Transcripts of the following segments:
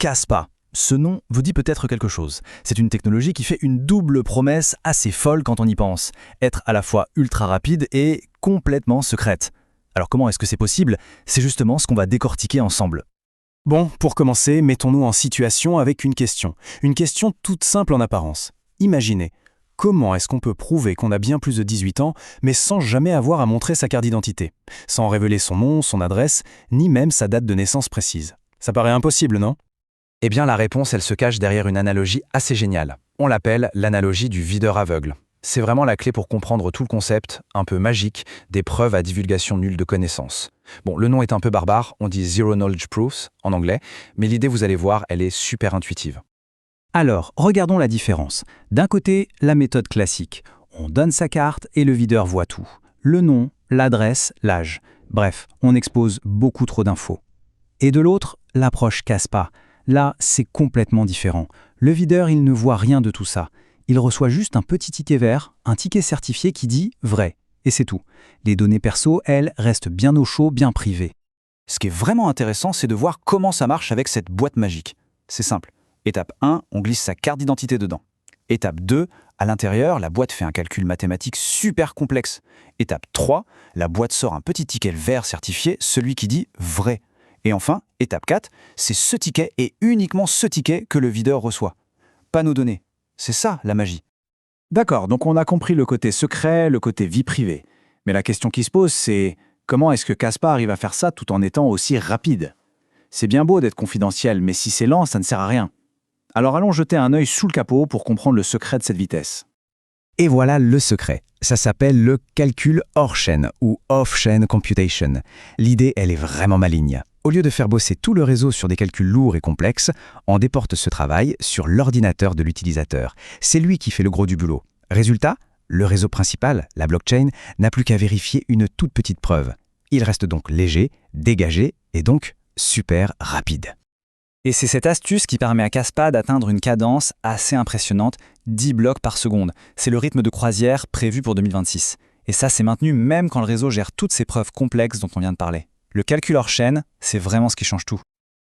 Kaspa. Ce nom vous dit peut-être quelque chose. C'est une technologie qui fait une double promesse assez folle quand on y pense. Être à la fois ultra rapide et complètement secrète. Alors comment est-ce que c'est possible? C'est justement ce qu'on va décortiquer ensemble. Bon, pour commencer, mettons-nous en situation avec une question. Une question toute simple en apparence. Imaginez, comment est-ce qu'on peut prouver qu'on a bien plus de 18 ans, mais sans jamais avoir à montrer sa carte d'identité? Sans révéler son nom, son adresse, ni même sa date de naissance précise. Ça paraît impossible, non? Eh bien, la réponse, elle se cache derrière une analogie assez géniale. On l'appelle l'analogie du videur aveugle. C'est vraiment la clé pour comprendre tout le concept, un peu magique, des preuves à divulgation nulle de connaissances. Bon, le nom est un peu barbare, on dit Zero Knowledge Proofs en anglais, mais l'idée, vous allez voir, elle est super intuitive. Alors, regardons la différence. D'un côté, la méthode classique. On donne sa carte et le videur voit tout. Le nom, l'adresse, l'âge. Bref, on expose beaucoup trop d'infos. Et de l'autre, l'approche Kaspa. Là, c'est complètement différent. Le videur, il ne voit rien de tout ça. Il reçoit juste un petit ticket vert, un ticket certifié qui dit « vrai ». Et c'est tout. Les données perso, elles, restent bien au chaud, bien privées. Ce qui est vraiment intéressant, c'est de voir comment ça marche avec cette boîte magique. C'est simple. Étape 1, on glisse sa carte d'identité dedans. Étape 2, à l'intérieur, la boîte fait un calcul mathématique super complexe. Étape 3, la boîte sort un petit ticket vert certifié, celui qui dit « vrai ». Et enfin, étape 4, c'est ce ticket et uniquement ce ticket que le videur reçoit. Pas nos données. C'est ça, la magie. D'accord, donc on a compris le côté secret, le côté vie privée. Mais la question qui se pose, c'est comment est-ce que Kaspa arrive à faire ça tout en étant aussi rapide? C'est bien beau d'être confidentiel, mais si c'est lent, ça ne sert à rien. Alors allons jeter un œil sous le capot pour comprendre le secret de cette vitesse. Et voilà le secret. Ça s'appelle le calcul hors chaîne ou off-chain computation. L'idée, elle est vraiment maligne. Au lieu de faire bosser tout le réseau sur des calculs lourds et complexes, on déporte ce travail sur l'ordinateur de l'utilisateur. C'est lui qui fait le gros du boulot. Résultat, le réseau principal, la blockchain, n'a plus qu'à vérifier une toute petite preuve. Il reste donc léger, dégagé et donc super rapide. Et c'est cette astuce qui permet à Kaspa d'atteindre une cadence assez impressionnante, 10 blocs par seconde. C'est le rythme de croisière prévu pour 2026. Et ça, c'est maintenu même quand le réseau gère toutes ces preuves complexes dont on vient de parler. Le calcul hors chaîne, c'est vraiment ce qui change tout.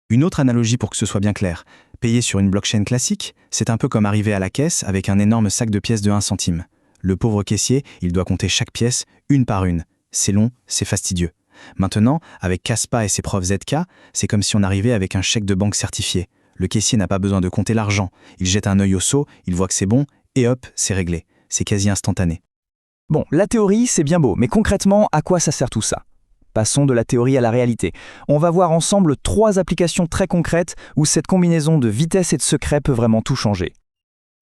Une autre analogie pour que ce soit bien clair. Payer sur une blockchain classique, c'est un peu comme arriver à la caisse avec un énorme sac de pièces de 1 centime. Le pauvre caissier, il doit compter chaque pièce, une par une. C'est long, c'est fastidieux. Maintenant, avec Kaspa et ses preuves ZK, c'est comme si on arrivait avec un chèque de banque certifié. Le caissier n'a pas besoin de compter l'argent. Il jette un œil au seau, il voit que c'est bon, et hop, c'est réglé. C'est quasi instantané. Bon, la théorie, c'est bien beau, mais concrètement, à quoi ça sert tout ça? Passons de la théorie à la réalité. On va voir ensemble 3 applications très concrètes où cette combinaison de vitesse et de secret peut vraiment tout changer.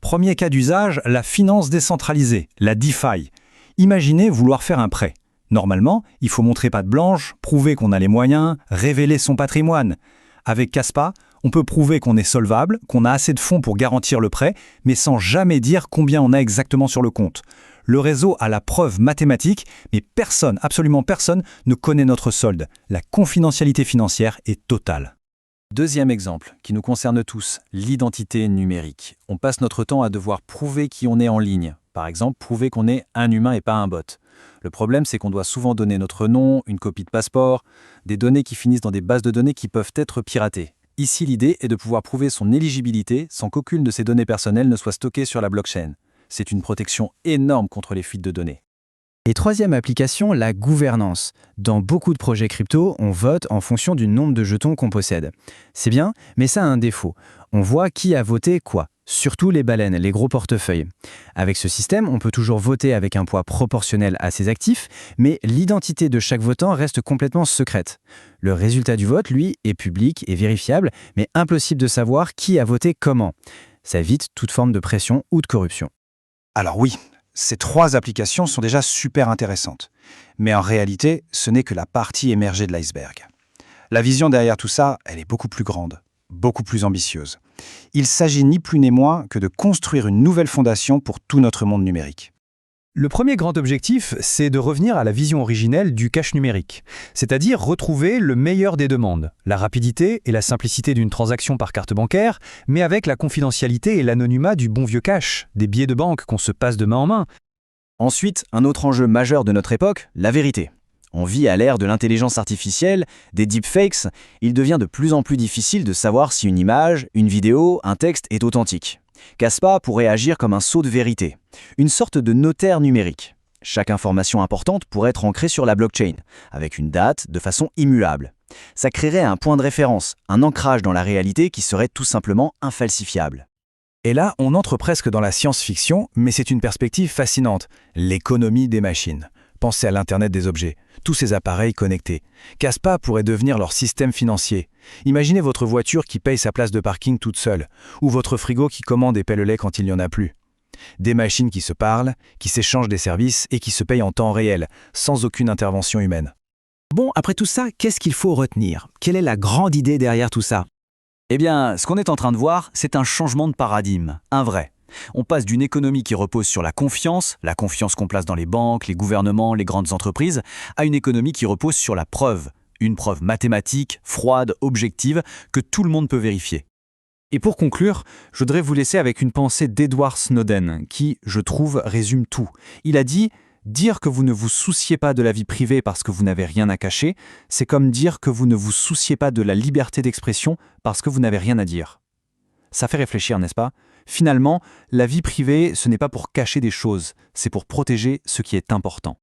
Premier cas d'usage, la finance décentralisée, la DeFi. Imaginez vouloir faire un prêt. Normalement, il faut montrer patte blanche, prouver qu'on a les moyens, révéler son patrimoine. Avec Kaspa, on peut prouver qu'on est solvable, qu'on a assez de fonds pour garantir le prêt, mais sans jamais dire combien on a exactement sur le compte. Le réseau a la preuve mathématique, mais personne, absolument personne, ne connaît notre solde. La confidentialité financière est totale. Deuxième exemple, qui nous concerne tous, l'identité numérique. On passe notre temps à devoir prouver qui on est en ligne. Par exemple, prouver qu'on est un humain et pas un bot. Le problème, c'est qu'on doit souvent donner notre nom, une copie de passeport, des données qui finissent dans des bases de données qui peuvent être piratées. Ici, l'idée est de pouvoir prouver son éligibilité sans qu'aucune de ces données personnelles ne soit stockée sur la blockchain. C'est une protection énorme contre les fuites de données. Et troisième application, la gouvernance. Dans beaucoup de projets crypto, on vote en fonction du nombre de jetons qu'on possède. C'est bien, mais ça a un défaut. On voit qui a voté quoi. Surtout les baleines, les gros portefeuilles. Avec ce système, on peut toujours voter avec un poids proportionnel à ses actifs, mais l'identité de chaque votant reste complètement secrète. Le résultat du vote, lui, est public et vérifiable, mais impossible de savoir qui a voté comment. Ça évite toute forme de pression ou de corruption. Alors oui, ces 3 applications sont déjà super intéressantes. Mais en réalité, ce n'est que la partie émergée de l'iceberg. La vision derrière tout ça, elle est beaucoup plus grande, beaucoup plus ambitieuse. Il s'agit ni plus ni moins que de construire une nouvelle fondation pour tout notre monde numérique. Le premier grand objectif, c'est de revenir à la vision originelle du cash numérique, c'est-à-dire retrouver le meilleur des deux mondes, la rapidité et la simplicité d'une transaction par carte bancaire, mais avec la confidentialité et l'anonymat du bon vieux cash, des billets de banque qu'on se passe de main en main. Ensuite, un autre enjeu majeur de notre époque, la vérité. On vit à l'ère de l'intelligence artificielle, des deepfakes, il devient de plus en plus difficile de savoir si une image, une vidéo, un texte est authentique. Caspa pourrait agir comme un sceau de vérité, une sorte de notaire numérique. Chaque information importante pourrait être ancrée sur la blockchain, avec une date de façon immuable. Ça créerait un point de référence, un ancrage dans la réalité qui serait tout simplement infalsifiable. Et là, on entre presque dans la science-fiction, mais c'est une perspective fascinante. L'économie des machines. Pensez à l'Internet des objets, tous ces appareils connectés. Caspa pourrait devenir leur système financier. Imaginez votre voiture qui paye sa place de parking toute seule, ou votre frigo qui commande et paie le lait quand il n'y en a plus. Des machines qui se parlent, qui s'échangent des services et qui se payent en temps réel, sans aucune intervention humaine. Bon, après tout ça, qu'est-ce qu'il faut retenir? Quelle est la grande idée derrière tout ça? Eh bien, ce qu'on est en train de voir, c'est un changement de paradigme, un vrai. On passe d'une économie qui repose sur la confiance qu'on place dans les banques, les gouvernements, les grandes entreprises, à une économie qui repose sur la preuve, une preuve mathématique, froide, objective, que tout le monde peut vérifier. Et pour conclure, je voudrais vous laisser avec une pensée d'Edward Snowden, qui, je trouve, résume tout. Il a dit « Dire que vous ne vous souciez pas de la vie privée parce que vous n'avez rien à cacher, c'est comme dire que vous ne vous souciez pas de la liberté d'expression parce que vous n'avez rien à dire. » Ça fait réfléchir, n'est-ce pas? Finalement, la vie privée, ce n'est pas pour cacher des choses, c'est pour protéger ce qui est important.